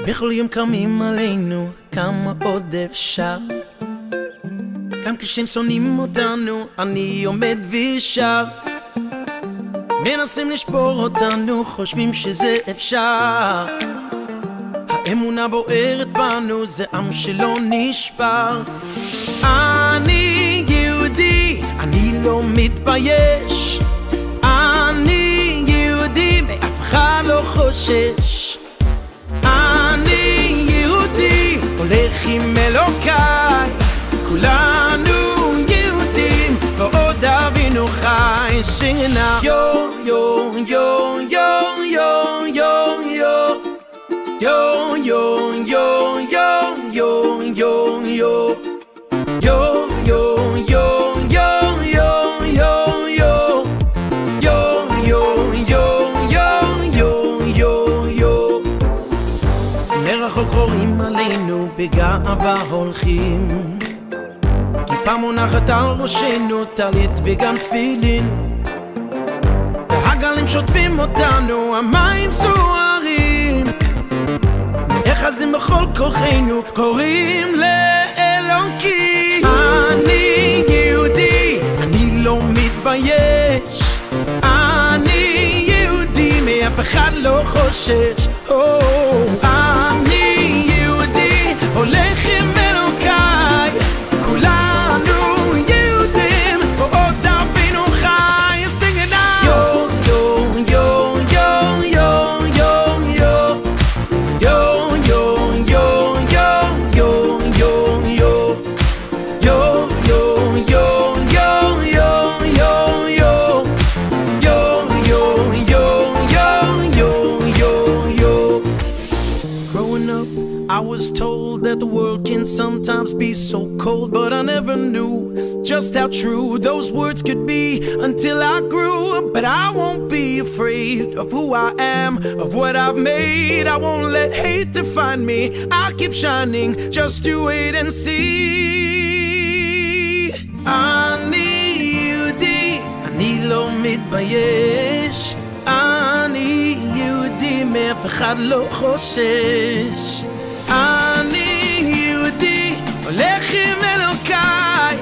בכל יום קמים עלינו, כמה עוד אפשר? גם כשהם שונאים אותנו, אני עומד ושר. מנסים לשבור אותנו, חושבים שזה אפשר. האמונה בוערת בנו, זה עם שלא נשבר. אני יהודי, אני לא מתבייש. אני יהודי, מאף אחד לא חושש. אני יהודי, הולך עם אלוקיי. כולנו יהודים, ועוד אבינו חי. Sing it now. Yo, yo, yo, yo, yo, yo, yo. Yo, yo, yo, yo, yo, yo, yo. Yo, yo, yo, yo, yo, yo, yo. Yo, yo, yo, yo, yo, yo, yo. מרחוק רואים עלינו, בגאווה הולכים. כיפה מונחת על ראשנו, טלית וגם תפילין. והגלים שוטפים אותנו, המים סוערים. נאחזים בכל כוחנו, קוראים לאלוקים. אני יהודי, אני לא מתבייש. אני יהודי, מאף אחד לא חושש. אני יהודי, הולך עם אלוקיי. כולנו יהודים, ועוד אבינו חי. Sing it now. Yo, yo, yo, yo, yo, yo, yo. Yo, yo, yo, yo, yo, yo, yo. Yo, yo, yo, yo, yo, yo, yo. Yo, yo, yo, yo, yo, yo, yo. Growing up, I was told that the world can sometimes be so cold, but I never knew just how true those words could be until I grew. But I won't be afraid of who I am, of what I've made. I won't let hate define me. I'll keep shining, just to wait and see. אני יהודי, אני לא מתבייש. אני יהודי, מאף אחד לא חושש. אני יהודי, הולך עם אלוקיי.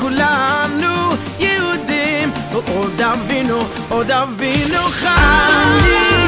כולנו יהודים, ועוד אבינו חי.